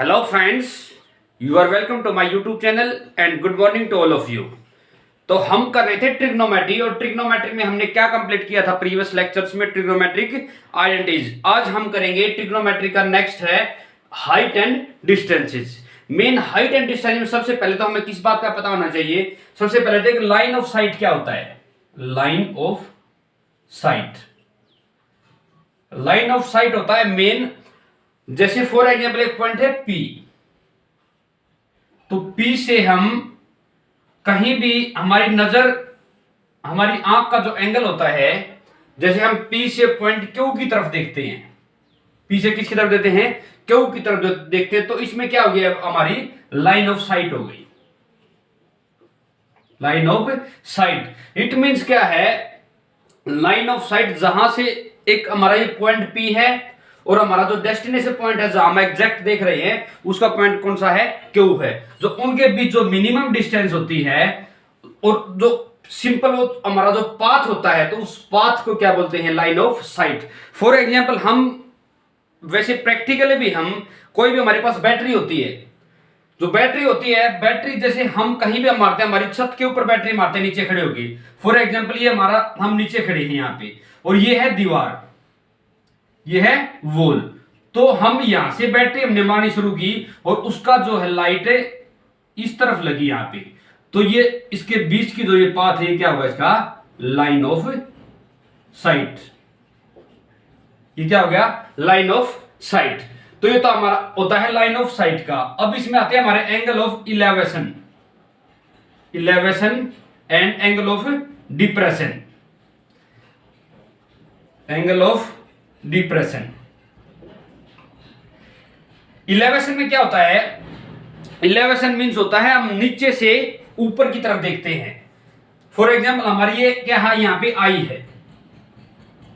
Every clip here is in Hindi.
Hello friends, you are welcome to my YouTube channel and good morning to all of you. तो हम कर रहे थे ट्रिग्नोमेट्री और ट्रिग्नोमेट्री में हमने क्या कंप्लीट किया था प्रीवियस लेक्चर्स में, ट्रिग्नोमेट्रिक आइडेंटिटीज। आज हम करेंगे ट्रिग्नोमेट्री का नेक्स्ट है height and distances. Main height and distance में सबसे पहले तो हमें किस बात का पता होना चाहिए, सबसे पहले देख लाइन ऑफ साइट क्या होता है। Line of site, line of site होता है मेन, जैसे फॉर एग्जाम्पल एक पॉइंट है P, तो P से हम कहीं भी हमारी नजर, हमारी आंख का जो एंगल होता है, जैसे हम P से पॉइंट Q की तरफ देखते हैं, P से किसकी तरफ देते हैं, Q की तरफ देखते हैं, तो इसमें क्या हो गया, हमारी लाइन ऑफ साइट हो गई। Line of site it means क्या है, लाइन ऑफ साइट जहां से एक हमारा ये पॉइंट P है और हमारा जो डेस्टिनेशन पॉइंट है जहां हम एग्जैक्ट देख रहे हैं उसका पॉइंट कौन सा है, Q है। जो उनके बीच जो मिनिमम डिस्टेंस होती है और जो सिंपल हमारा जो पाथ होता है, तो उस पाथ को क्या बोलते हैं, line of site. For example हम वैसे प्रैक्टिकली भी हम कोई भी हमारे पास बैटरी होती है, जो बैटरी होती है, बैटरी जैसे हम कहीं भी मारते हैं, हमारी छत के ऊपर बैटरी मारते हैं नीचे खड़े होगी। फॉर एग्जांपल ये हमारा, हम नीचे खड़े हैं यहाँ पे और ये है दीवार, ये है वॉल, तो हम यहां से बैटरी हमने मारनी शुरू की और उसका जो है लाइट है इस तरफ लगी यहां पे, तो ये इसके बीच की जो ये पाथ है क्या होगा, इसका लाइन ऑफ साइट। ये क्या हो गया, लाइन ऑफ साइट। तो ये तो हमारा होता है लाइन ऑफ साइट का। अब इसमें आते हैं हमारे angle of elevation, elevation and angle of depression, angle of depression. Elevation में क्या होता है, इलेवेशन मींस होता है हम नीचे से ऊपर की तरफ देखते हैं। फॉर एग्जांपल हमारी ये क्या है, यहां पे आई है,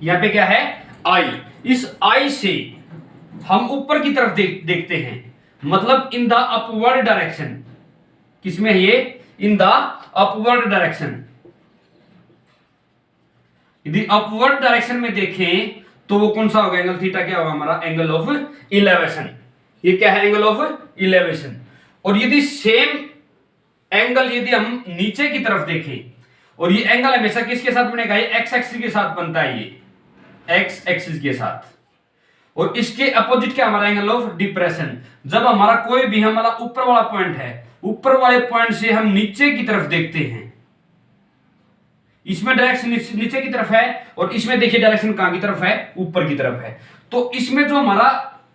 यहां पे क्या है, आई। इस आई से हम ऊपर की तरफ देखते हैं, मतलब इन द अपवर्ड डायरेक्शन। किसमें है ये, इन द अपवर्ड डायरेक्शन। यदि अपवर्ड डायरेक्शन में देखें तो वो कौन सा होगा, एंगल थीटा क्या होगा हमारा, एंगल ऑफ इलेवेशन। ये क्या है, एंगल ऑफ इलेवेशन। और यदि सेम एंगल यदि हम नीचे की तरफ देखें, और ये एंगल हमेशा किसके साथ बनेगा, ये एक्स एक्सिस के साथ बनता है, ये एक्स एक्सिस के साथ। और इसके अपोजिट क्या हमारा एंगल ऑफ डिप्रेशन। जब हमारा कोई भी हमारा ऊपर वाला पॉइंट है, ऊपर वाले पॉइंट से हम नीचे की तरफ देखते हैं, इसमें डायरेक्शन नीचे की तरफ है और इसमें देखिए डायरेक्शन कहां की तरफ है, ऊपर की तरफ है। तो इसमें जो हमारा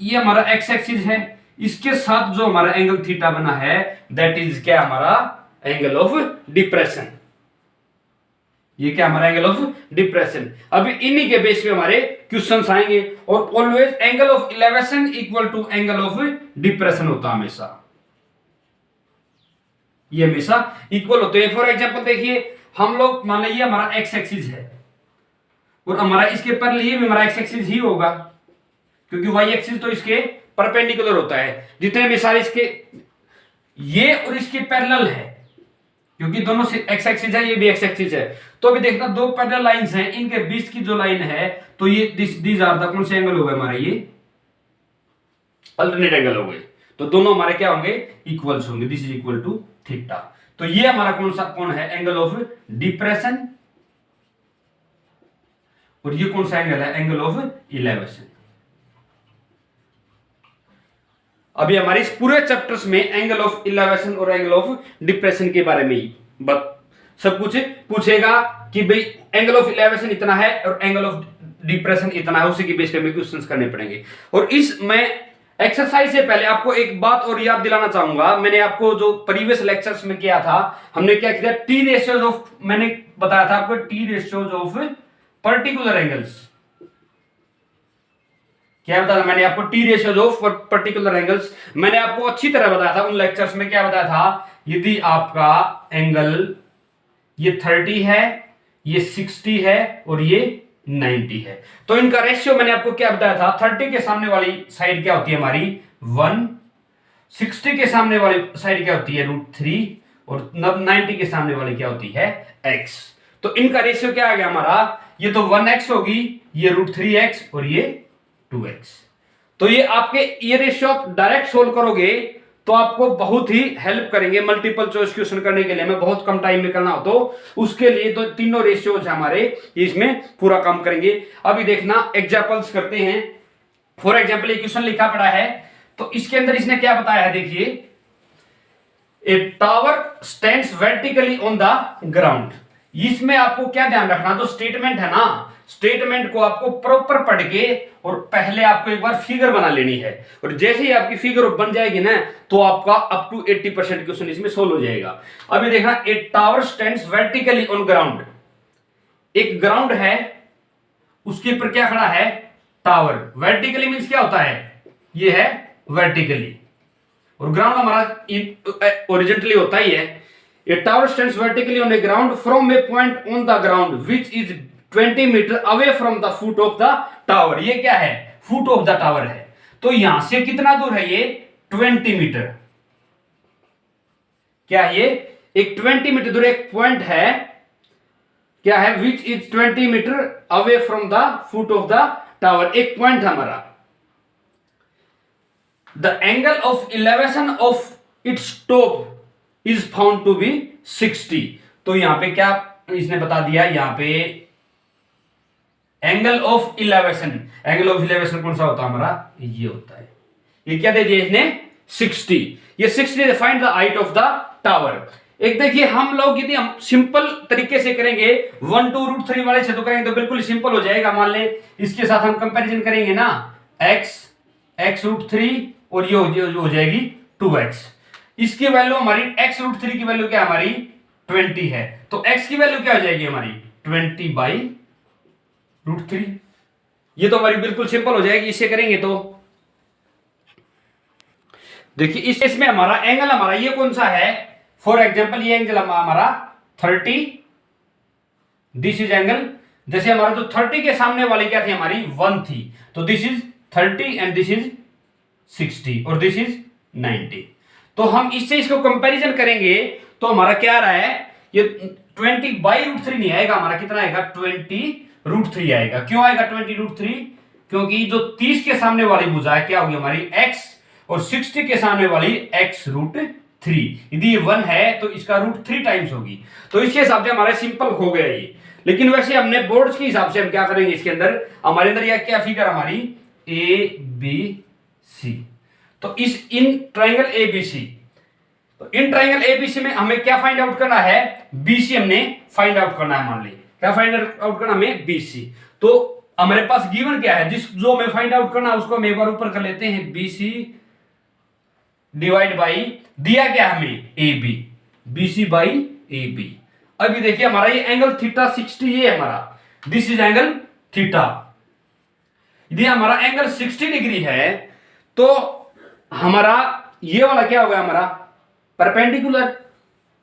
ये हमारा एक्स एक्सिस है, इसके साथ जो हमारा एंगल थीटा बना है, दैट इज क्या हमारा एंगल ऑफ डिप्रेशन। ये क्या हमारा एंगल ऑफ डिप्रेशन। अभी इन्हीं के बेस पे हमारे क्वेश्चंस आएंगे और always angle of elevation equal to angle of depression होता हमेशा, ये हमेशा इक्वल होते हैं। फॉर एग्जांपल देखिए, हम लोग मान लीजिए हमारा एक्स एक्सिस है और हमारा इसके पर लिए भी हमारा एक्स एक्सिस ही होगा, क्योंकि वाई एक्सिस तो इसके परपेंडिकुलर होता है। जितने भी सारे इसके ये और इसके पैरेलल है, क्योंकि दोनों से एक्स एक्सिस है, ये भी एक्स एक्सिस है। तो अभी देखना, दो पैरेलल लाइंस हैं, इनके बीच की जो लाइन है, तो ये दीज आर द कौन से एंगल हो गए हमारे, ये अल्टरनेट एंगल हो गए। तो दोनों हमारे क्या होंगे, इक्वल्स होंगे, this is equal to theta. तो ये हमारा कौन है, एंगल ऑफ डिप्रेशन, और ये कौन सा एंगल है, एंगल ऑफ इलेवेशन। अभी हमारे इस पूरे चैप्टर्स में एंगल ऑफ इलेवेशन और एंगल ऑफ डिप्रेशन के बारे में ही सब कुछ पूछेगा कि भाई एंगल ऑफ इलेवेशन इतना है और एंगल ऑफ डिप्रेशन इतना है, उसी के बेस पे हमें क्वेश्चंस करने पड़ेंगे। और इस मैं एक्सरसाइज से पहले आपको एक बात और याद दिलाना चाहूंगा। मैंने आपको जो प्रीवियस लेक्चर्स में किया था, हमने क्या किया, टी रेशियोज ऑफ, मैंने बताया था आपको T ratios of particular angles. क्या बताया मैंने आपको, T ratios of particular angles. मैंने आपको अच्छी तरह बताया था उन लेक्चर्स में, क्या बताया था, यदि आपका एंगल ये 30 है, ये 60 है और ये 90 है, तो इनका रेशियो मैंने आपको क्या बताया था, 30 के सामने वाली साइड क्या होती है हमारी 1, 60 के सामने वाली साइड क्या होती है √3 और 90 के सामने वाली क्या होती है x। तो इनका रेशियो क्या आ गया हमारा, ये तो 1x होगी, ये √3x और ये 2x। तो ये आपके ये रेशियो आप डायरेक्ट सोल्व करोगे तो आपको बहुत ही हेल्प करेंगे मल्टीपल चॉइस क्वेश्चन करने के लिए। हमें बहुत कम टाइम निकलना हो तो उसके लिए तो तीनों रेशियोज हमारे इसमें पूरा काम करेंगे। अभी देखना एग्जांपल्स करते हैं। फॉर एग्जांपल ये क्वेश्चन लिखा पड़ा है, तो इसके अंदर इसने क्या बताया है, देखिए, ए tower stands vertically on the ground. इसमें आपको क्या ध्यान रखना, जो स्टेटमेंट है ना, स्टेटमेंट को आपको प्रॉपर पढ़ के और पहले आपको एक बार फिगर बना लेनी है, और जैसे ही आपकी फिगर बन जाएगी ना तो आपका अप टू 80% क्वेश्चन इसमें सोल्व हो जाएगा। अभी देखना, ए tower stands vertically on ground. एक ग्राउंड है, उसके ऊपर क्या खड़ा है, टावर। वर्टिकली मींस क्या होता है, ये है वर्टिकली, और ग्राउंड हमारा ओरिजेंटली होता ही है। A tower stands vertically on a ground from a point on the ground which is 20 metre away from the foot of the tower. ये क्या है, फुट ऑफ द टावर है। तो यहां से कितना दूर है ये, 20 मीटर। क्या ये एक 20 मीटर दूर एक पॉइंट है, क्या है, which is 20 metre away from the foot of the tower. एक पॉइंट हमारा, the angle of elevation of its top is found to be 60। तो यहां पे क्या इसने बता दिया, यहां पे angle of elevation, angle of elevation कौन सा होता है हमारा, ये होता है। ये क्या दे दिया इसने, 60। ये 60 find the height of the tower. एक देखिए, हम लोग यदि हम सिंपल तरीके से करेंगे 1 2 √3 वाले से तो करेंगे तो बिल्कुल सिंपल हो जाएगा। मान ले इसके साथ हम कंपैरिजन करेंगे ना, x √3 और ये हो जाएगी 2x। इसकी वैल्यू हमारी x √3 की वैल्यू क्या हमारी 20 है, तो x की वैल्यू क्या हो जाएगी हमारी 20/√3। ये तो हमारी बिल्कुल सिंपल हो जाएगी इससे करेंगे तो। देखिए इस केस में हमारा एंगल हमारा ये कौन सा है, फॉर एग्जांपल ये एंगल हमारा 30, दिस इज एंगल। जैसे हमारा जो 30 के सामने वाली क्या थी हमारी 1 थी, तो this is 30 and this is 60 और दिस इज 90। तो हम इससे इसको कंपैरिजन करेंगे तो हमारा क्या आ रहा है, ये 20/√3 नहीं आएगा, हमारा कितना आएगा 20√3 आएगा। क्यों आएगा 20√3, क्योंकि जो 30 के सामने वाली भुजा है क्या होगी हमारी x, और 60 के सामने वाली x√3। यदि ये 1 है तो इसका √3 टाइम्स होगी। तो इसके हिसाब से हमारा सिंपल हो गया ये। लेकिन वैसे हमने बोर्ड्स के हिसाब से हम क्या करेंगे, इसके अंदर हमारे अंदर यह क्या फिगर हमारी ABC। तो इन ट्राइंगल ABC, तो इन ट्राइंगल ABC में हमें क्या फाइंड आउट करना है, BC हमने फाइंड आउट करना है। मान ली क्या फाइंड आउट करना हमें, BC। तो हमारे पास गिवन क्या है, जो हमें फाइंड आउट करना है उसको हम एक बार ऊपर कर लेते हैं, BC डिवाइड बाई दिया क्या हमें AB, BC/AB। अभी देखिए हमारा ये एंगल थीटा 60 ये हमारा, दिस इज एंगल थीटा। यदि हमारा एंगल 60 डिग्री है तो हमारा ये वाला क्या होगा हमारा परपेंडिकुलर,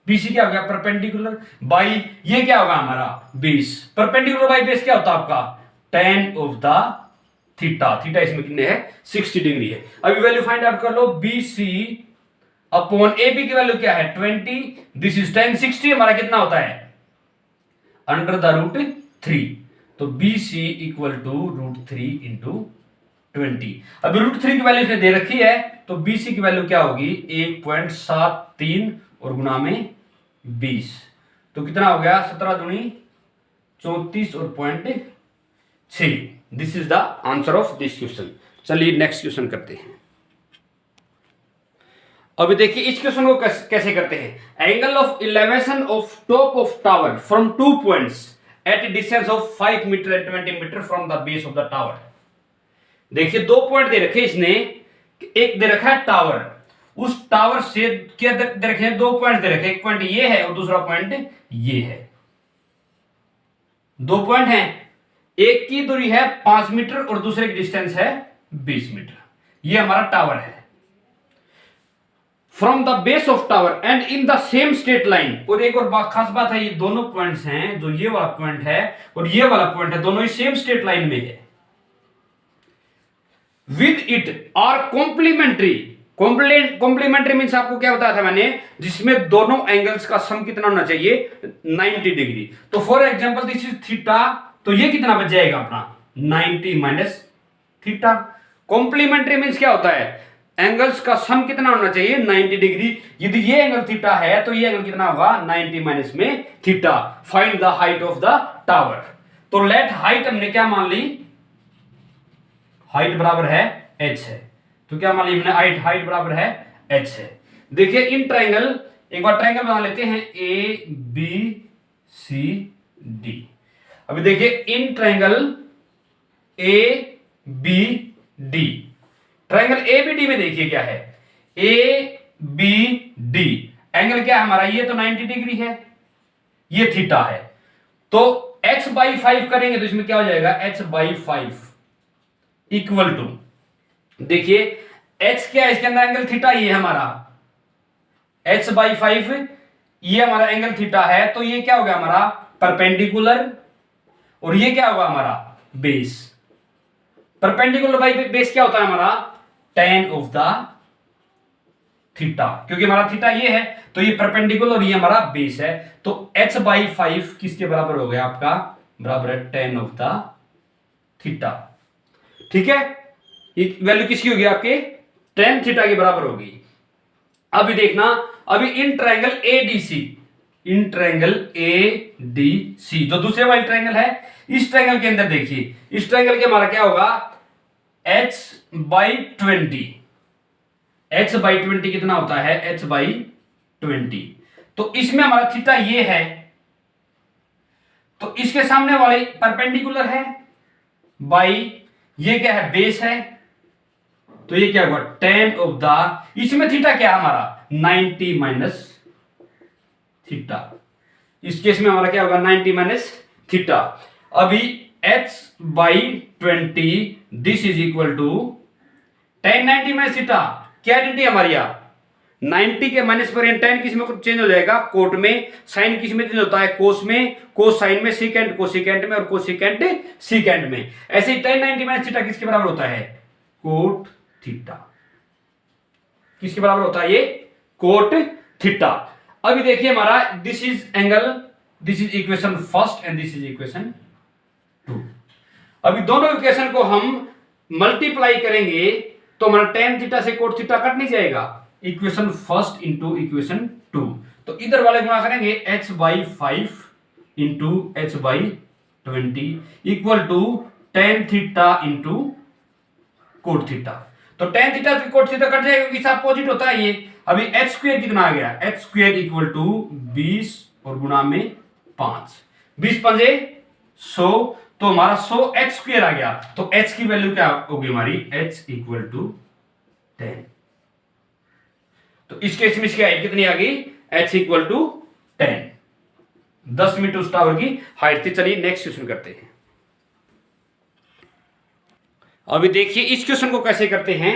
BC क्या होगा परपेंडिकुलर बाई ये क्या होगा हमारा बेस। परपेंडिकुलर बाई बेस क्या होता है आपका tan of the theta. Theta इसमें कितने है 60 डिग्री है। अभी वैल्यू फाइंड आउट कर लो, BC अपॉन AB की वैल्यू क्या है 20, दिस इज tan 60 हमारा कितना होता है अंडर द √3। तो BC इक्वल टू √3 इंटू 20। अभी √3 की वैल्यू इसने दे रखी है तो BC की वैल्यू क्या होगी 1.73 और गुना में 20, तो कितना हो गया 17 दूनी 34 और 0.6। This is the answer of this question. चलिए नेक्स्ट क्वेश्चन करते हैं। अभी देखिए इस क्वेश्चन को कैसे करते हैं। Angle of elevation of top of tower from 2 points at a distance of 5 metre and 20 metre from the base of the tower. देखिए 2 पॉइंट दे रखे इसने, एक दे रखा है टावर, उस टावर से क्या दे रखे हैं 2 पॉइंट दे रखे, एक पॉइंट ये है और दूसरा पॉइंट ये है। 2 पॉइंट हैं, एक की दूरी है 5 मीटर और दूसरे की डिस्टेंस है 20 मीटर। ये हमारा टावर है। From the base of tower and in the same straight line. और एक और खास बात है, ये दोनों पॉइंट्स हैं, जो ये वाला पॉइंट है और ये वाला पॉइंट है, दोनों ही सेम स्ट्रेट लाइन में है। With it are complementary. Complementary means आपको क्या बताया था मैंने, जिसमें दोनों एंगल्स का सम कितना होना चाहिए 90 डिग्री। तो for example this is theta, तो ये कितना बच जाएगा अपना 90 माइनस थीटा। कॉम्प्लीमेंट्री मीन्स क्या होता है, एंगल्स का सम कितना होना चाहिए 90 डिग्री। यदि ये एंगल थीटा है तो ये एंगल कितना होगा 90 माइनस में theta. Find the height of the tower. तो लेट हाइट हमने क्या मान ली, हाइट बराबर है h है। तो क्या मान ली हमने, हाइट बराबर है h है। देखिए इन ट्रायंगल, एक बार ट्रायंगल बना लेते हैं ए बी सी डी। अभी देखिए in triangle A B D, triangle A B D में देखिए क्या है, ए बी डी एंगल क्या है हमारा, ये तो 90 डिग्री है, ये थीटा है। तो h बाई 5 करेंगे तो इसमें क्या हो जाएगा, h बाई 5 इक्वल टू, देखिए h क्या है इसके अंदर एंगल थीटा, ये हमारा h बाई 5, ये हमारा एंगल थीटा है। तो ये क्या हो गया हमारा परपेंडिकुलर, और ये क्या होगा हमारा बेस। परपेंडिकुलर बाई बेस क्या होता है हमारा tan ऑफ द थीटा, क्योंकि हमारा थीटा ये है तो ये परपेंडिकुलर और ये हमारा बेस है। तो h बाई 5 किसके बराबर हो गया आपका, बराबर है tan ऑफ द थीटा। ठीक है, ये वैल्यू किसकी होगी आपके tan थीटा के बराबर होगी। अभी देखना, अभी in triangle ADC, in triangle ADC जो दूसरे वाली ट्रायंगल है, इस ट्रायंगल के अंदर देखिए, इस ट्रायंगल के हमारा क्या होगा h बाई 20, h बाई 20 कितना होता है h बाई 20। तो इसमें हमारा थीटा ये है, तो इसके सामने वाले परपेंडिकुलर है, बाई ये क्या है बेस है, तो ये क्या होगा tan ऑफ द, इसमें थीटा क्या है हमारा 90 माइनस थीटा। इस केस में हमारा क्या होगा 90 माइनस थीटा। अभी h by 20 this is equal to tan 90 minus theta, क्या आइडेंटिटी हमारी यहाँ 90 के माइनस पर tan किस में चेंज हो जाएगा कोट में, साइन किस में चेंज होता है कोस में, कोस साइन में, सीकेंट कोसिकेंट में, और कोसिकेंट सीकेंट में। ऐसे ही tan 90 माइनस थीटा किसके बराबर होता है कोट थीटा, किसके बराबर होता है ये कोट थीटा। अभी देखिए हमारा this is angle, this is equation first and this is equation 2। अभी दोनों इक्वेशन को हम मल्टीप्लाई करेंगे तो हमारा tan थीटा से कोट थीटा कट नहीं जाएगा, इक्वेशन फर्स्ट इंटू इक्वेशन 2। तो इधर वाले गुणा करेंगे h by 5 into h by 20 equal to tan theta into cot theta. तो tan थीटा से कोट थीटा कट जाएगा क्योंकि इसका अपोजिट होता है ये। अभी h स्क्वायर कितना आ गया, h स्क्वायर इक्वल टू 20 और गुणा में 5, 20 पंजे 100, तो हमारा 100 h स्क्वायर आ गया। तो h की वैल्यू क्या होगी हमारी, h इक्वल टू 10। तो इस केस में इसकी हाइट कितनी आ गई, h इक्वल टू 10। 10 मीटर उस टावर की हाइट थी। चलिए नेक्स्ट क्वेश्चन करते हैं। अभी देखिए इस क्वेश्चन को कैसे करते हैं।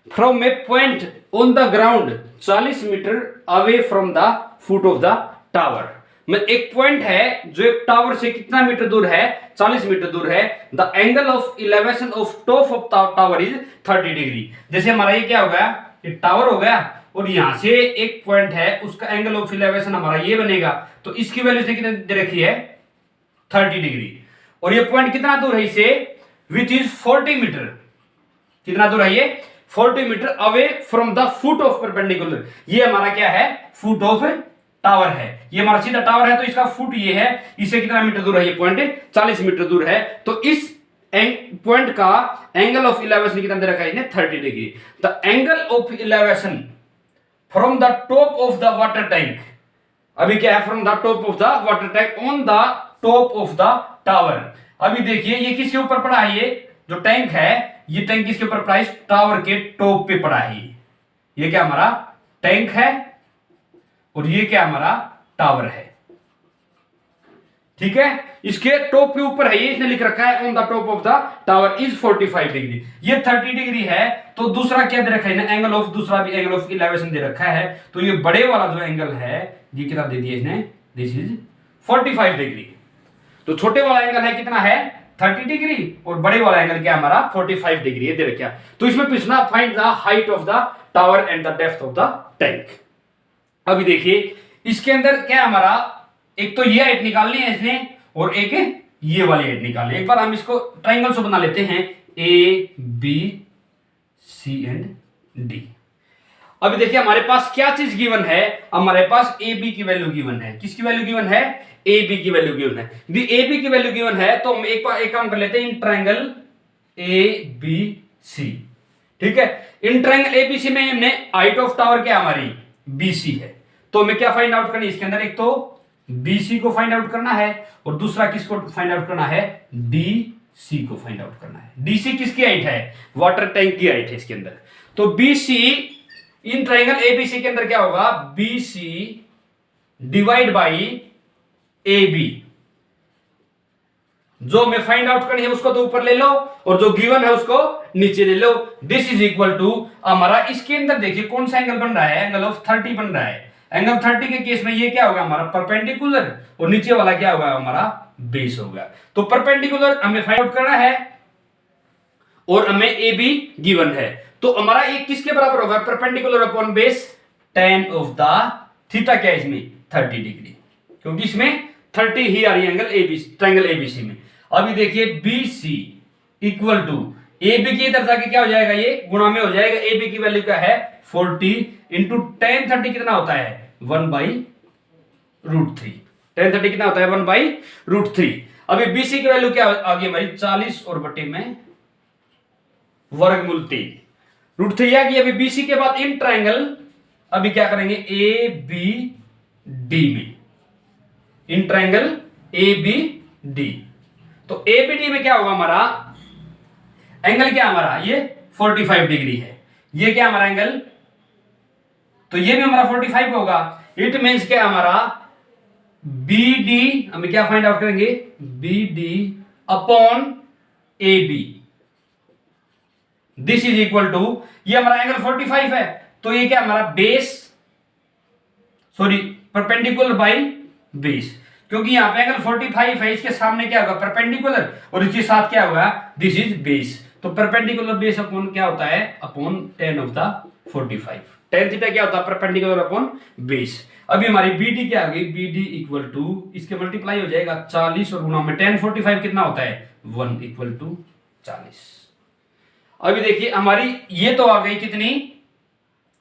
From a point on the ground 40 metre away from the foot of the tower, में एक पॉइंट है जो एक टावर से कितना मीटर दूर है, 40 मीटर दूर है। The angle of elevation of top of tower is 30 degree. जैसे हमारा ये क्या हो गया, ये टावर हो गया और यहां से एक पॉइंट है, उसका एंगल ऑफ इलेवेशन हमारा ये बनेगा। तो इसकी वैल्यू से कितनी दे रखी है 30 डिग्री। और ये पॉइंट कितना दूर है इसे, विच इज 40 मीटर, कितना दूर है ये 40 metre away from the foot of perpendicular. ये हमारा क्या है फुट ऑफ टावर है, ये हमारा सीधा टावर है तो इसका फुट ये है, इससे कितना मीटर दूर है, ये पॉइंट 40 मीटर दूर है। तो इस पॉइंट का एंगल ऑफ इलेवेशन कितना दे रखा है इसने 30 degree. The angle of elevation from the top of the water tank, अभी क्या है from the top of the water tank on the top of the tower. अभी देखिए ये किसके ऊपर पड़ा है, ये जो टैंक है, ये टैंक किसके ऊपर पड़ा है, टावर के टॉप पे पड़ा है। ये क्या हमारा टैंक है और ये क्या हमारा टावर है, ठीक है। इसके टॉप के ऊपर है, ये इसने लिख रखा है on the top of the tower is 45 degree, ये 30 डिग्री है। तो दूसरा क्या दे रखा है ना, एंगल ऑफ, दूसरा भी एंगल ऑफ इलेवेशन दे रखा है। तो ये बड़े वाला जो एंगल है ये कितना दे दिया इसने, दिस इज 45 डिग्री। तो छोटे वाला एंगल है कितना है 30 डिग्री और बड़े वाला एंगल क्या हमारा 45 डिग्री है दे रखा। तो इसमें पूछना find the height of the tower and the depth of the tank. अभी देखिए इसके अंदर क्या हमारा, एक तो ये हाइट निकालनी है इसने और एक ये वाली हाइट निकालनी है। एक बार हम इसको ट्राइंगल से बना लेते हैं, A B C and D. अभी देखिए हमारे पास क्या चीज गिवन है, हमारे पास ए बी की वैल्यू गिवन है। किसकी वैल्यू गिवन है? ए बी की वैल्यू गिवन है। ए बी की वैल्यू गिवन है तो हम एक काम कर लेते हैं, इन ट्रायंगल ए बी सी। ठीक है, इन ट्रायंगल ए बी सी में हमने हाइट ऑफ टावर क्या हमारी बी सी है, तो हमें क्या फाइंड आउट करनी है इसके अंदर? एक तो बी सी को फाइंड आउट करना है और दूसरा किसको फाइंड आउट करना है? डी सी को फाइंड आउट करना है। डी सी किसकी हाइट है? वाटर टैंक की हाइट है इसके अंदर। तो B C in triangle ABC के अंदर क्या होगा? B C divide by A B. जो हमें फाइंड आउट करनी है उसको तो ऊपर ले लो और जो गिवन है उसको नीचे ले लो। दिस इज इक्वल टू हमारा इसके अंदर देखिए कौन सा एंगल बन रहा है? एंगल ऑफ 30 बन रहा है। एंगल 30 के केस में ये क्या होगा? हमारा परपेंडिकुलर, और नीचे वाला क्या होगा? हमारा बेस होगा। तो परपेंडिकुलर हमें फाइंड आउट करना है और हमें ए बी गिवन है, तो हमारा एक किसके बराबर होगा? Perpendicular upon base tan of the theta. क्या है इसमें? 30 डिग्री, क्योंकि इसमें 30 ही आ रही है एंगल एबीसी, ट्रायंगल एबीसी में। अभी देखिए B C equal to A B की इधर जाके क्या हो जाएगा? ये गुणा में हो जाएगा। ए बी की वैल्यू क्या है? 40 इंटू tan 30 कितना होता है? 1/√3। tan 30 कितना होता है? 1/√3। अभी बी सी की वैल्यू क्या आ गई हमारी? 40 और बटे में वर्गमूल 3 √3 आ गई। अभी बीसी के बाद इन ट्रायंगल अभी क्या करेंगे? ए बी डी में, in triangle A B D. तो ए बी डी में क्या होगा हमारा? एंगल क्या हमारा? ये 45 डिग्री है। ये क्या हमारा एंगल? तो ये भी हमारा 45 होगा। इट मीन्स क्या हमारा? बी डी हमें क्या फाइंड आउट करेंगे? B D upon A B. This is equal to, ये हमारा एंगल 45 है तो ये क्या हमारा? Base, sorry perpendicular by base, क्योंकि यहां पे एंगल 45 है, इसके सामने क्या होगा? परपेंडिकुलर, और इसके साथ क्या होगा? This is base. तो परपेंडिकुलर बेस अपॉन क्या होता है? Upon tan of the 45। tan theta क्या होता है? Perpendicular upon base. अभी हमारी बी डी क्या आ गई? बी डी इक्वल टू इसके मल्टीप्लाई हो जाएगा 40 और गुणा में tan 45 कितना होता है? 1 इक्वल टू 40। अभी देखिए हमारी ये तो आ गई कितनी?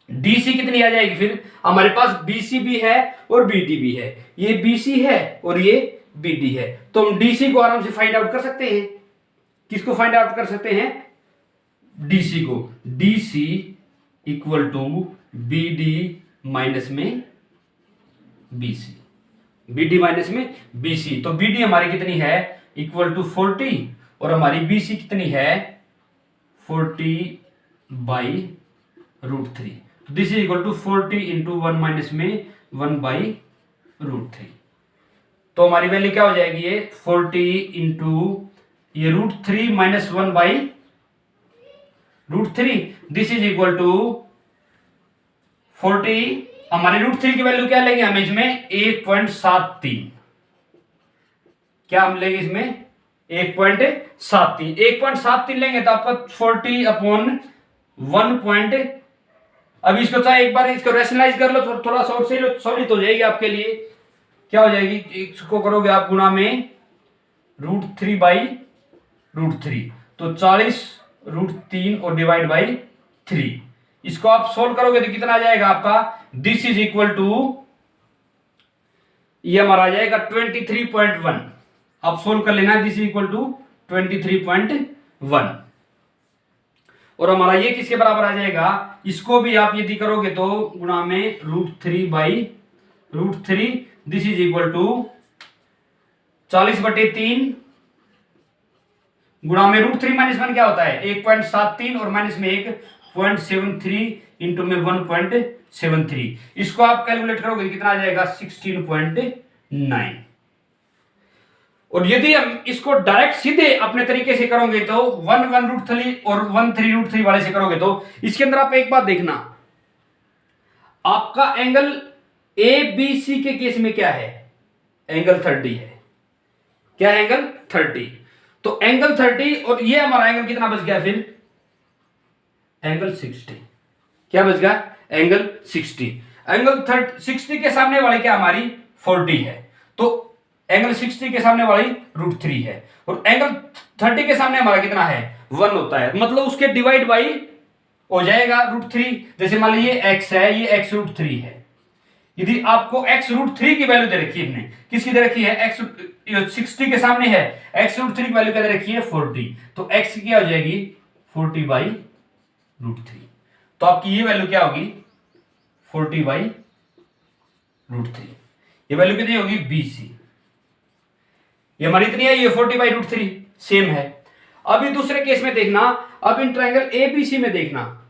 डीसी कितनी आ जाएगी? फिर हमारे पास बीसी भी है और बीडी भी है। ये बीसी है और ये बीडी है, तो हम डीसी को आराम से फाइंड आउट कर सकते हैं। किसको फाइंड आउट कर सकते हैं? डीसी को। DC equal to BD minus में बीसी, बीडी माइनस में बीसी। तो बीडी हमारी कितनी है? इक्वल टू 40 और हमारी बीसी कितनी है? 40/√3। This is equal to 40 into 1 minus में 1/√3। तो हमारी वैल्यू क्या हो जाएगी? ये 40 इंटू ये √3 minus 1/√3। This is equal to 40। हमारी √3 की वैल्यू क्या लेंगे हम इसमें? 1.73। क्या हम लेंगे इसमें? 1.73। 1.73 लेंगे तो आपका 40 अपॉन 1. अब इसको चाहे एक बार इसको रेशनलाइज कर लो तो थोड़ा सॉलिड हो जाएगी आपके लिए। क्या हो जाएगी? इसको करोगे आप गुणा में √3/√3, तो 40√3 और डिवाइड बाई 3। इसको आप सोल्व करोगे तो कितना आ जाएगा आपका? दिस इज इक्वल टू, ये हमारा आ जाएगा 23.1। आप सोल्व कर लेना। दिस इज इक्वल टू 23.1 और हमारा ये किसके बराबर आ जाएगा? इसको भी आप यदि करोगे तो गुणा में √3/√3। दिस इज इक्वल टू 40/3 गुणा में √3 माइनस 1 क्या होता है? 1.73 और माइनस में 1.73 इंटू में 1.73। इसको आप कैलकुलेट करोगे कितना आ जाएगा? 16.9। और यदि हम इसको डायरेक्ट सीधे अपने तरीके से करोगे तो 1/√3 और 1/3√3 वाले से करोगे तो इसके अंदर आप एक बात देखना, आपका एंगल ए बी सी के केस में क्या है? एंगल 30 है। क्या है? एंगल 30। तो एंगल 30 और ये हमारा एंगल कितना बच गया? फिर एंगल 60। क्या बच गया? एंगल 60। एंगल 60 के सामने वाली क्या हमारी? 40 है, तो एंगल 60 के सामने वाली √3 है और एंगल 30 के सामने हमारा कितना है? 1 होता है, मतलब उसके डिवाइड बाई हो जाएगा √3। जैसे मान लीजिए x है, ये x √3 है। यदि आपको x √3 की वैल्यू दे रखी है, हमने किसकी दे रखी है, x 60 के सामने है, x √3 की वैल्यू क्या दे रखी है 40, तो x की क्या हो जाएगी 40/√3। तो आपकी ये वैल्यू क्या होगी 40/√3। ये वैल्यू कितनी होगी BC, ये हमारी इतनी है, ये 40/√3 सेम है। अभी दूसरे केस में देखना, अब इन ट्रायंगल ABC में देखना,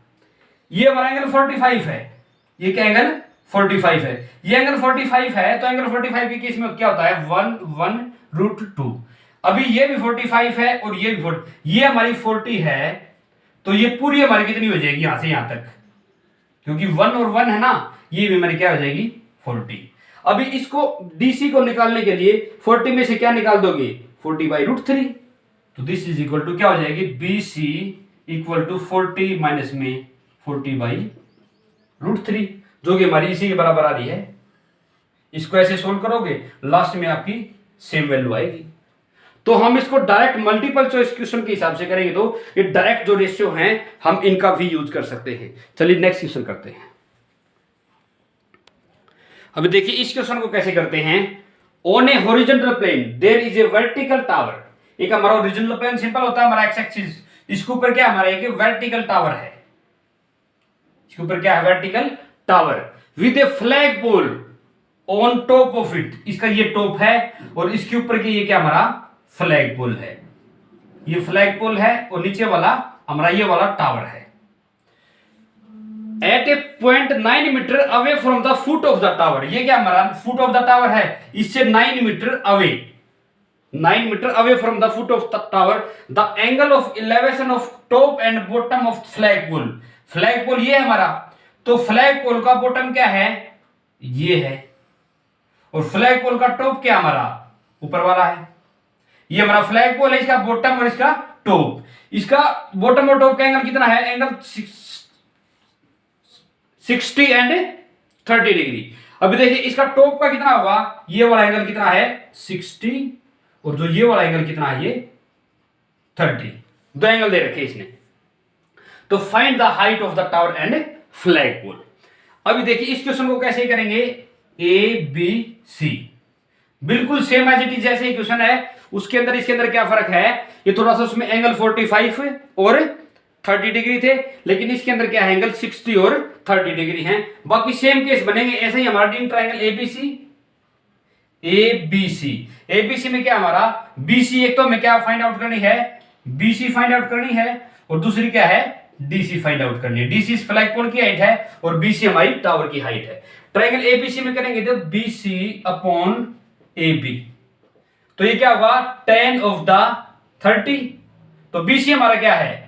ये हमारा एंगल 45 है, ये क्या एंगल 45 है, ये एंगल 45 है, तो एंगल 45 के केस में क्या होता है 1/√2। अभी ये भी 45 है और ये भी 40, ये हमारी 40 है, तो ये पूरी हमारी कितनी हो जाएगी यहां से यहां तक, क्योंकि 1 और 1 है ना, ये भी हमारी क्या हो जाएगी 40। अभी इसको DC को निकालने के लिए 40 में से क्या निकाल दोगे 40/√3, तो दिस इज इक्वल टू क्या हो जाएगी BC इक्वल टू 40 माइनस में 40/√3, जो कि हमारी इसी के बराबर आ रही है। इसको ऐसे सोल्व करोगे, लास्ट में आपकी सेम वैल्यू आएगी। तो हम इसको डायरेक्ट मल्टीपल चॉइस क्वेश्चन के हिसाब से करेंगे, तो ये डायरेक्ट जो रेशियो हैं हम इनका भी यूज कर सकते हैं। चलिए नेक्स्ट क्वेश्चन करते हैं। अभी देखिए इस क्वेश्चन को कैसे करते हैं। On a horizontal plane there is a vertical tower. एक हमारा हॉरिजॉन्टल प्लेन सिंपल होता है हमारा एक्स एक्सिस, इसके ऊपर क्या हमारा एक वर्टिकल टावर है, इसके ऊपर क्या है vertical tower with a flag pole on top of it. इसका ये टॉप है और इसके ऊपर की ये क्या हमारा फ्लैग पोल है, ये फ्लैग पोल है और नीचे वाला हमारा ये वाला टावर है। At a point 9 metre away from the foot of the tower, ये क्या हमारा फुट ऑफ द टावर है, इससे 9 metre away, 9 metre away from the foot of the tower the angle of elevation of top and bottom of flag pole. Flag pole ये है हमारा, तो फ्लैग पोल का बॉटम क्या है ये है, और फ्लैग पोल का टॉप क्या हमारा ऊपर वाला है। ये हमारा फ्लैग पोल है, इसका बॉटम और इसका टॉप, इसका बॉटम और टॉप का एंगल कितना है, एंगल 60 एंड 30 डिग्री। अभी देखिए इसका टॉप का कितना होगा, ये वाला एंगल कितना है 60 और जो ये वाला एंगल कितना है ये 30, दो एंगल दे रखे इसने। तो find the height of the tower and flag pole. अभी देखिए इस क्वेश्चन को कैसे करेंगे, ABC बिल्कुल सेम एज इट इज जैसे ही क्वेश्चन है, उसके अंदर इसके अंदर क्या फर्क है, ये थोड़ा सा उसमें एंगल 45 और 30 डिग्री थे, लेकिन इसके अंदर क्या है एंगल 60 और 30 डिग्री हैं। बाकी सेम केस बनेंगे ऐसे ही हमारा तीन ट्रायंगल ABC में क्या हमारा BC, एक तो हमें क्या फाइंड आउट करनी है BC फाइंड आउट करनी है, और दूसरी क्या है DC फाइंड आउट करनी है। DC इस फ्लैग पोल की हाइट है और BC हमारी टावर की हाइट है। ट्रायंगल ABC में करेंगे तो BC/AB, तो ये क्या होगा tan of the 30, तो BC हमारा क्या है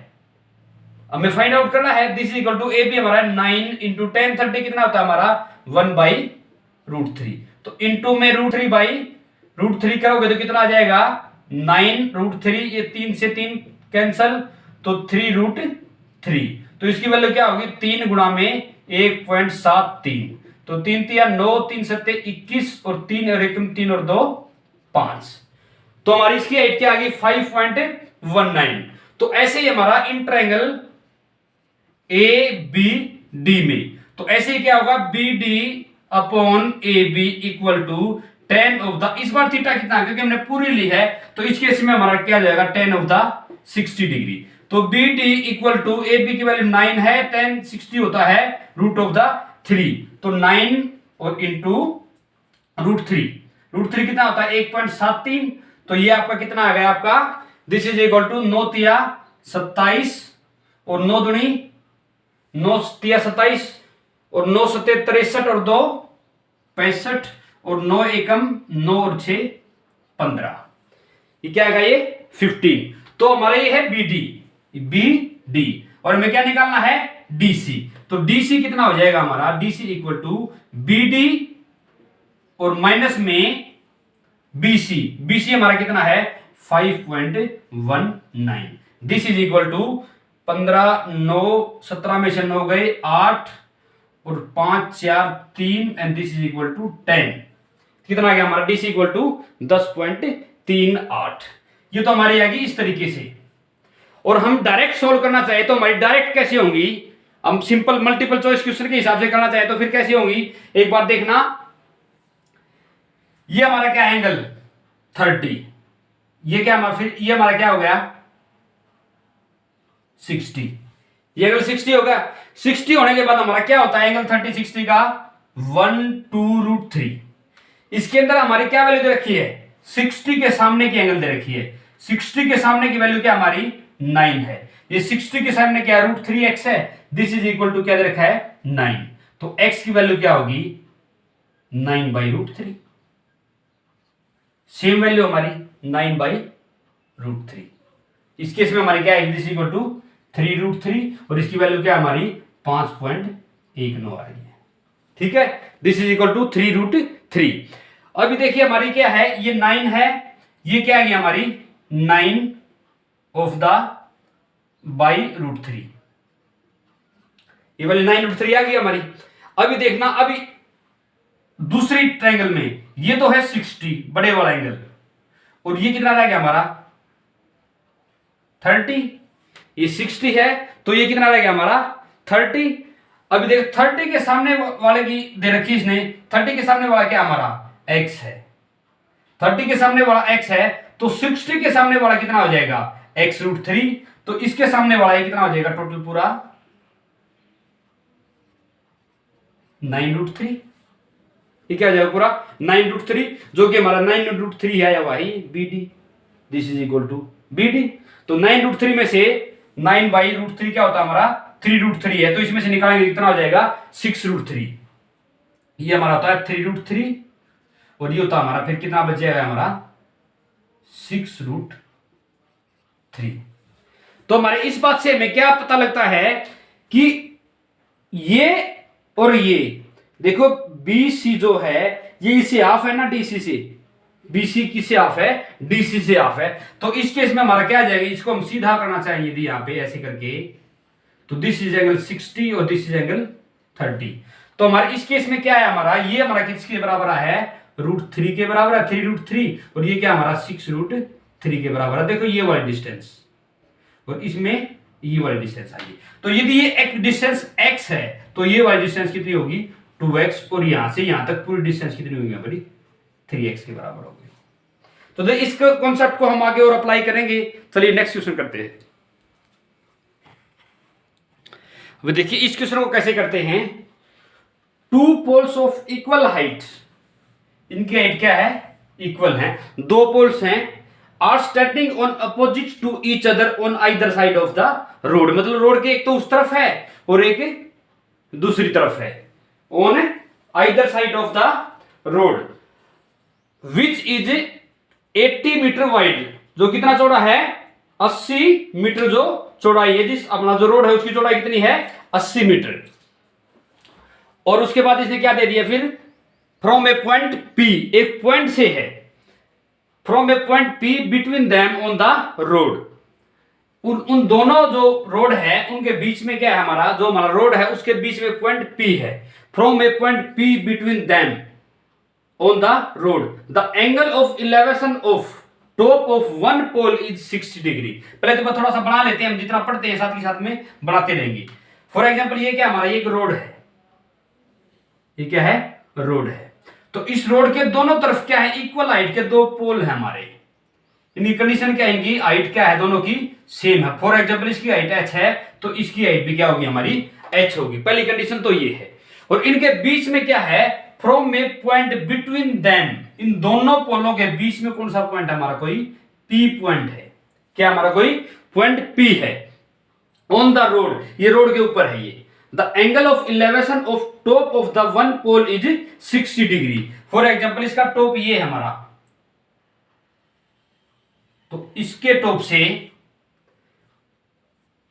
हमें फाइंड आउट करना है, दिस इक्वल टू AB हमारा 9 इंटू tan 30 कितना होता है हमारा 1/√3, तो इंटू में √3/√3 करोगे तो कितना आ जाएगा 9√3, ये 3 से 3 कैंसल, तो 3√3, तो इसकी वैल्यू क्या होगी 3 गुणा में 1.73, तो 3 3 9, 3 7 21 और 3 और 1 3 और 2 5, तो हमारी इसकी हाइट क्या आ गई 5.19। तो ऐसे ही हमारा इन ट्रायंगल ABD में, तो ऐसे ही क्या होगा BD/AB equal to tan of the, इस बार थीटा कितना क्योंकि हमने पूरी ली है, तो इस केस में हमारा क्या जाएगा tan ऑफ द 60 डिग्री, तो BD इक्वल टू AB की वैल्यू 9 है, tan 60 होता है √3, तो 9 और इंटू √3 कितना होता है 1.73, तो ये आपका कितना आ गया आपका दिस इज इक्वल टू 9 तिया 27 और 9 दूनी 9 तिया 27 और 9 सत्ते 63 और 2 65 और 9 एकम 9 और 6 15, ये क्या आएगा ये 15। तो हमारा ये है BD और हमें क्या निकालना है DC, तो DC कितना हो जाएगा हमारा DC इक्वल टू BD और माइनस में BC हमारा कितना है 5.19, दिस इज इक्वल टू 15 9 17 में से 9 गए 8 और 5 4 3 and this is equal to 10, कितना आ गया हमारा DC इक्वल टू 10.38। ये तो हमारी आएगी इस तरीके से। और हम डायरेक्ट सोल्व करना चाहे तो हमारी डायरेक्ट कैसे होंगी, हम सिंपल मल्टीपल चॉइस क्वेश्चन के हिसाब से करना चाहे तो फिर कैसी होंगी, एक बार देखना। ये हमारा क्या एंगल 30, ये क्या हमारा, फिर ये हमारा क्या हो गया 60, ये एंगल 60 होगा। 60 होने के बाद हमारा क्या होता है एंगल 30 60 का 1/2√3। इसके अंदर हमारी क्या वैल्यू दे रखी है, 60 के सामने की एंगल दे रखी है। 60 के सामने की वैल्यू क्या हमारी 9 है। ये 60 के सामने क्या √3x है, दिस इज इक्वल टू क्या दे रखा है 9। तो x की वैल्यू क्या होगी 9/√3। सेम वैल्यू हमारी 9/√3। इस केस में हमारी क्या है, दिस इक्वल टू 3√3 और इसकी वैल्यू क्या हमारी 5.19 आ रही है। ठीक है, दिस इज इक्वल टू 3√3। अभी देखिए हमारी क्या है, ये 9 है, ये क्या है हमारी 9 ऑफ द /√3, ये वाली 9√3 आ गई हमारी। अभी देखना, अभी दूसरी ट्रायंगल में ये तो है 60 बड़े वाला एंगल, और ये कितना रह गया हमारा 30। ये 60 है तो ये कितना रह गया हमारा 30। अभी देख 30 के सामने वाले की दे रखी इसने, 30 के सामने वाला क्या हमारा x है, 30 के सामने वाला x है, तो 60 के सामने वाला कितना हो जाएगा x√3। तो इसके सामने वाला ये कितना हो जाएगा टोटल पूरा 9√3। ये क्या हो जाएगा पूरा 9√3, जो कि हमारा 9√3 है वही BD, this is equal to BD। तो 9√3 में से 9/√3 क्या होता है हमारा 3√3 है, तो इसमें से निकालेंगे कितना हो जाएगा 6√3। ये हमारा होता है 3√3 और ये होता है हमारा फिर कितना बच जाएगा हमारा 6√3। तो हमारे इस बात से हमें क्या पता लगता है कि ये और ये देखो BC जो है ये इससे हाफ है ना DC से, BC किससे हाफ है DC से हाफ है। तो इस केस में हमारा क्या आ जाएगा, इसको हम सीधा करना चाहेंगे यदि यहां पे ऐसे करके, तो दिस इज एंगल 60 और दिस इज एंगल 30। तो हमारे इस केस में क्या है हमारा, ये हमारा किसके बराबर है √3 के बराबर है 3√3, और ये क्या हमारा 6√3 के बराबर है। देखो ये वाली डिस्टेंस और इसमें ये वाली डिस्टेंस आएगी। तो यदि ये एक डिस्टेंस x है तो ये वाली डिस्टेंस कितनी होगी 2x, और यहां से यहां तक पूरी डिस्टेंस कितनी होगी हमारी 3x के बराबर होगी। तो इस कॉन्सेप्ट को हम आगे और अप्लाई करेंगे। चलिए नेक्स्ट क्वेश्चन करते हैं। अब देखिए इस क्वेश्चन को कैसे करते हैं। Two poles of equal height, इनकी हाइट क्या है इक्वल है, दो पोल्स हैं, are standing on opposite to each other on either side of the road. मतलब रोड के एक तो उस तरफ है और एक दूसरी तरफ है, on either side of the road, which is 80 metre wide, जो कितना चौड़ा है 80 मीटर जो चौड़ाई है। जिस अपना जो रोड है उसकी चौड़ाई कितनी है 80 मीटर। और उसके बाद इसने क्या दे दिया फिर, फ्रॉम ए पॉइंट P, एक पॉइंट से है, from a point P between them on the road. उन दोनों जो रोड है उनके बीच में क्या है हमारा, जो हमारा रोड है उसके बीच में पॉइंट P है। From a point P between them on the road, the angle of elevation of top of one pole is 60 degree. पहले तो थोड़ा सा बना लेते हैं, हम जितना पढ़ते हैं साथ ही साथ में बनाते रहेंगे। फॉर एग्जाम्पल ये क्या हमारा, ये एक रोड है, ये क्या है रोड है। तो इस रोड के दोनों तरफ क्या है इक्वल हाइट के दो पोल है हमारे। इनकी कंडीशन क्या है, इनकी हाइट क्या है दोनों की सेम है। फॉर एग्जाम्पल इसकी हाइट h है तो इसकी हाइट भी क्या होगी हमारी h होगी। पहली कंडीशन तो ये है। और इनके बीच में क्या है, from a point between them, इन दोनों पोलों के बीच में कौन सा पॉइंट है हमारा, कोई P पॉइंट है। क्या हमारा कोई पॉइंट P है ऑन द रोड, ये रोड के ऊपर है। ये the angle of elevation of top of the one pole is 60 degree. For example इसका टॉप ये है हमारा, तो इसके टॉप से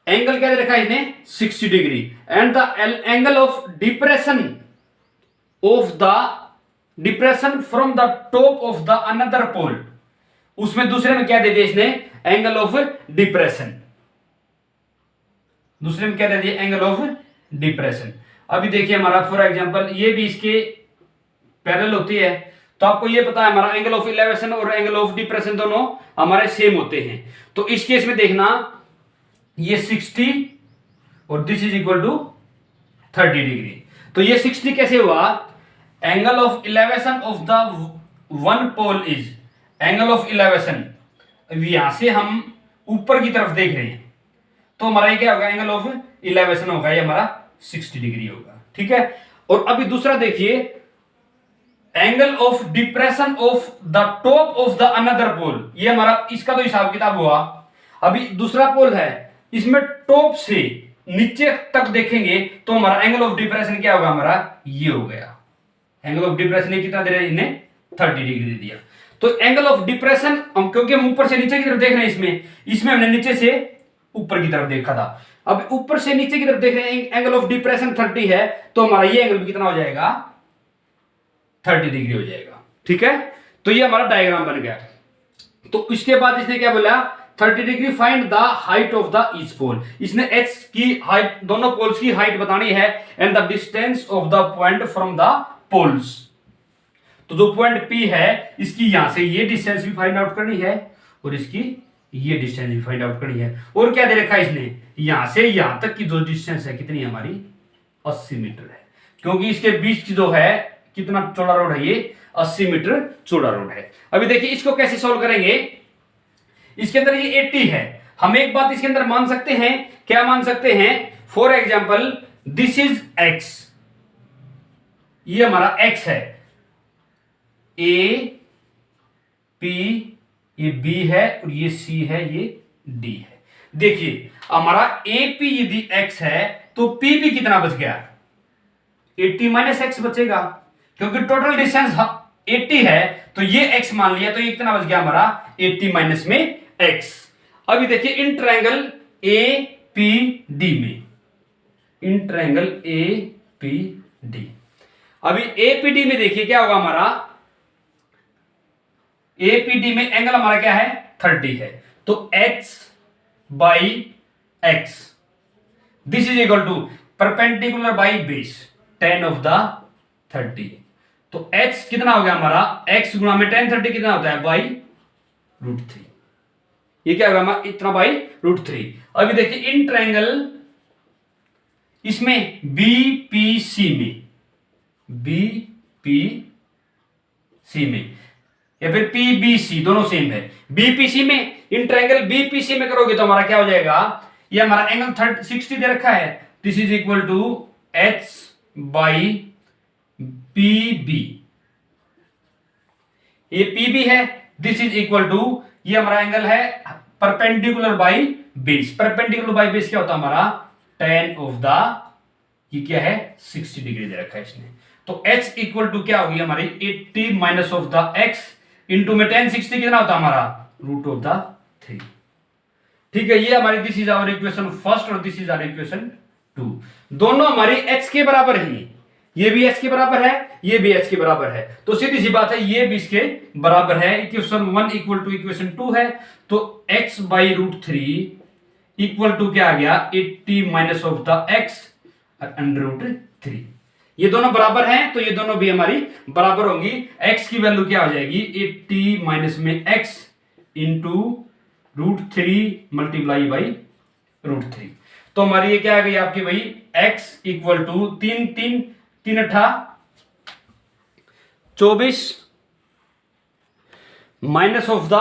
एंगल क्या दे रखा है इसने 60 degree. And the angle of depression from the top of the another pole, उसमें दूसरे में क्या दे दिया इसने एंगल ऑफ डिप्रेशन, दूसरे में क्या दे दिया एंगल ऑफ डिप्रेशन। अभी देखिए हमारा फॉर एग्जांपल ये भी इसके पैरेलल होती है, तो आपको ये पता है हमारा एंगल ऑफ इलेवेशन और एंगल ऑफ डिप्रेशन दोनों हमारे सेम होते हैं। तो इस केस में देखना ये 60 और this is equal to 30 degree. तो ये 60 कैसे हुआ? Angle of elevation of the one pole is, angle of elevation, यहां से हम ऊपर की तरफ देख रहे हैं तो हमारा ये क्या होगा? एंगल ऑफ इलेवेशन होगा, ये हमारा 60 डिग्री होगा। ठीक है। और अभी दूसरा देखिए, angle of depression of the top of the another pole, ये हमारा इसका तो हिसाब किताब हुआ। अभी दूसरा पोल है, इसमें टॉप से नीचे तक देखेंगे तो हमारा एंगल ऑफ डिप्रेशन क्या होगा? हमारा ये हो गया। एंगल ऑफ डिप्रेशन ये कितना दे रहे हैं? इन्हें 30 डिग्री दे दिया। तो एंगल ऑफ डिप्रेशन हम, क्योंकि हम ऊपर से नीचे की तरफ देख रहे हैं, इसमें हमने नीचे से ऊपर की तरफ देखा था, अब ऊपर से नीचे की तरफ देख रहे हैं, एंगल ऑफ डिप्रेशन 30 है तो हमारा ये एंगल भी कितना हो जाएगा? 30 डिग्री हो जाएगा। ठीक है। तो ये हमारा डायग्राम बन गया। तो इसके बाद इसने क्या बोला? 30 degree find the height of the each pole. इसने एच की हाइट, दोनों पोल्स की हाइट बतानी है, and the distance of the point from the poles. तो जो पॉइंट P है, इसकी यहां से ये डिस्टेंस भी फाइंड आउट करनी है और इसकी ये डिस्टेंस भी फाइंड आउट करनी है। और क्या दे रखा है इसने? यहां से यहां तक की जो डिस्टेंस है कितनी है हमारी? 80 मीटर है, क्योंकि इसके बीच की जो है कितना चौड़ा रोड है? ये 80 मीटर चौड़ा रोड है। अभी देखिए इसको कैसे सॉल्व करेंगे। इसके अंदर ये 80 है, हम एक बात इसके अंदर मान सकते हैं, क्या मान सकते हैं? For example this is x, ये हमारा x है, A P, ये B है और ये C है, ये D है। देखिए हमारा AP यदि x है तो P भी कितना बच गया? 80 माइनस x बचेगा, क्योंकि टोटल डिस्टेंस 80 है तो ये x मान लिया, तो ये कितना बच गया हमारा? 80 माइनस में x। अभी देखिए इन ट्रायंगल APD में, इन ट्रायंगल APD, अभी APD में देखिए क्या होगा हमारा? APD में एंगल हमारा क्या है? 30 है, तो h by x, this is equal to perpendicular by base, tan of the 30। तो h कितना हो गया हमारा? x गुणा में tan 30 कितना होता है? बाई √3। ये क्या होगा हमारा? इतना बाई √3। अभी देखिए इन ट्रायंगल, इसमें BPC में, BPC में या फिर PBC, दोनों सेम है। BPC में, इन ट्रायंगल BPC में करोगे तो हमारा क्या हो जाएगा? ये हमारा एंगल 60 दे रखा है, this is equal to h by PB, ये PB है, दिस इज इक्वल टू, ये हमारा एंगल है perpendicular by base. Perpendicular by base क्या होता है हमारा? tan ऑफ द, ये क्या है? 60 डिग्री दे रखा है इसने। तो h इक्वल टू क्या होगी हमारी? 80 minus of the x into में tan 60 कितना होता है हमारा? √3। ठीक है, ये हमारी, this is our equation first और दिस इज आवर इक्वेशन 2। दोनों हमारी h के बराबर ही, ये भी h के बराबर है, ये भी h के बराबर है, तो सीधी सी बात है ये भी इसके बराबर है। इक्वेशन 1 इक्वल टू इक्वेशन 2 है, तो x बाई √3 इक्वल टू क्या आ गया? 80 minus of the x under √3। ये दोनों बराबर हैं तो ये दोनों भी हमारी बराबर होंगी। x की वैल्यू क्या हो जाएगी? 80 माइनस में x इंटू √3 मल्टीप्लाई बाई √3। तो हमारी ये क्या आ गई आपकी भाई? x इक्वल टू 3 अठा 24 माइनस ऑफ द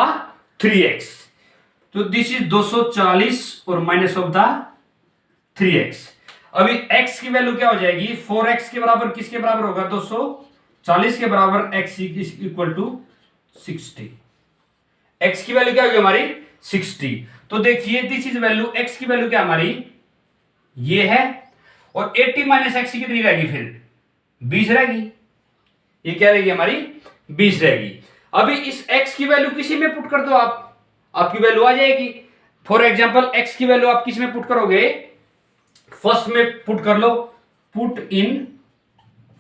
3x, तो दिस इज 240 और माइनस ऑफ द 3x। अभी x की वैल्यू क्या हो जाएगी? 4x के बराबर किसके बराबर होगा? 240 के बराबर x इक्वल टू 60। x की वैल्यू क्या होगी हमारी? 60। तो देखिए दिस इज वैल्यू, x की वैल्यू क्या हमारी? ये है, और 80 माइनस x की कितनी रहेगी? फिर 20 रहेगी। ये क्या रहेगी हमारी? 20 रहेगी। अभी इस x की वैल्यू किसी में पुट कर दो आप, आपकी वैल्यू आ जाएगी। फॉर एग्जाम्पल x की वैल्यू आप किस में पुट करोगे? फर्स्ट में पुट कर लो, पुट इन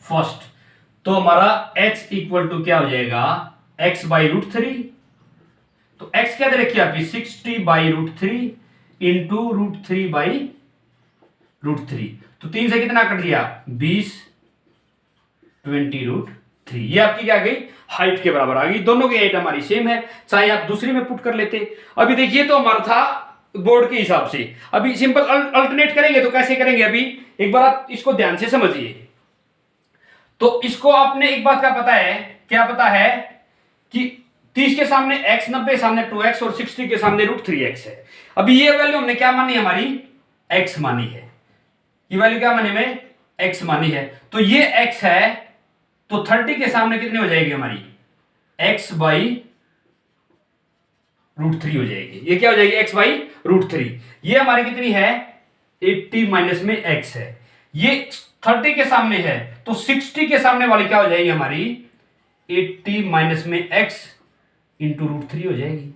फर्स्ट, तो हमारा h इक्वल टू क्या हो जाएगा? x by √3। तो x क्या दे रखी है आपकी? 60 बाई √3 इंटू √3 बाई √3। तो 3 से कितना कट गया? 20, 20 √3। ये आपकी क्या आ गई? हाइट के बराबर आ गई। दोनों की हाइट हमारी सेम है, चाहे आप दूसरी में पुट कर लेते। अभी देखिए तो हमारा था बोर्ड के हिसाब से। अभी सिंपल अल्टरनेट करेंगे तो कैसे करेंगे, अभी एक बार आप इसको ध्यान से समझिए। तो इसको आपने एक बात का पता है, क्या पता है कि 30 के सामने x, 90 के सामने 2x और 60 के सामने √3x है। अभी ये वैल्यू हमने क्या मानी, हमारी x मानी है। ये वैल्यू क्या मानी, में x मानी है। तो ये x है, तो 30 के सामने कितनी हो जाएगी हमारी, x बाई √3 हो जाएगी। ये क्या हो जाएगी, x बाई √3। ये हमारी कितनी है, 80 माइनस में x है। ये 30 के सामने है, तो 60 के सामने वाली क्या हो जाएगी हमारी, 80 माइनस में x इंटू √3 हो जाएगी।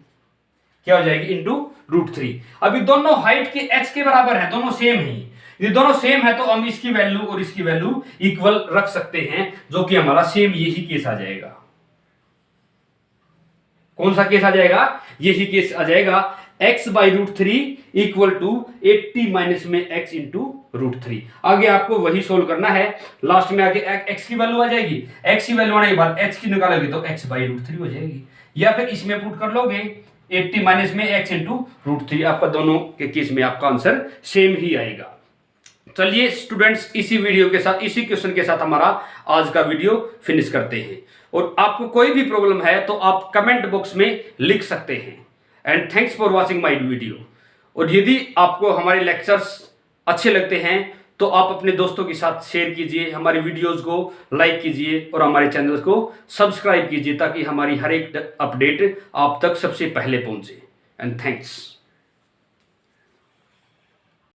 क्या हो जाएगी, इंटू √3। अभी दोनों हाइट के h के बराबर है, दोनों सेम ही। ये दोनों सेम है तो हम इसकी वैल्यू और इसकी वैल्यू इक्वल रख सकते हैं, जो कि हमारा सेम यही केस आ जाएगा। कौन सा केस आ जाएगा, यही केस आ जाएगा। x by √3 equal to 80 minus में x इंटू √3। आगे आपको वही सोल्व करना है। लास्ट में आगे x की वैल्यू आ जाएगी, x की वैल्यू आने के बाद h की निकालोगे तो x बाई √3 हो जाएगी, या फिर इसमें पुट कर लोगे 80 माइनस में x इंटू √3। आपका दोनों के केस में आपका आंसर सेम ही आएगा। चलिए स्टूडेंट्स, इसी वीडियो के साथ, इसी क्वेश्चन के साथ हमारा आज का वीडियो फिनिश करते हैं। और आपको कोई भी प्रॉब्लम है तो आप कमेंट बॉक्स में लिख सकते हैं। And thanks for watching my video. और यदि आपको हमारे लेक्चर्स अच्छे लगते हैं तो आप अपने दोस्तों के साथ शेयर कीजिए, हमारी वीडियोस को लाइक कीजिए और हमारे चैनल को सब्सक्राइब कीजिए, ताकि हमारी हर एक अपडेट आप तक सबसे पहले पहुंचे। And thanks.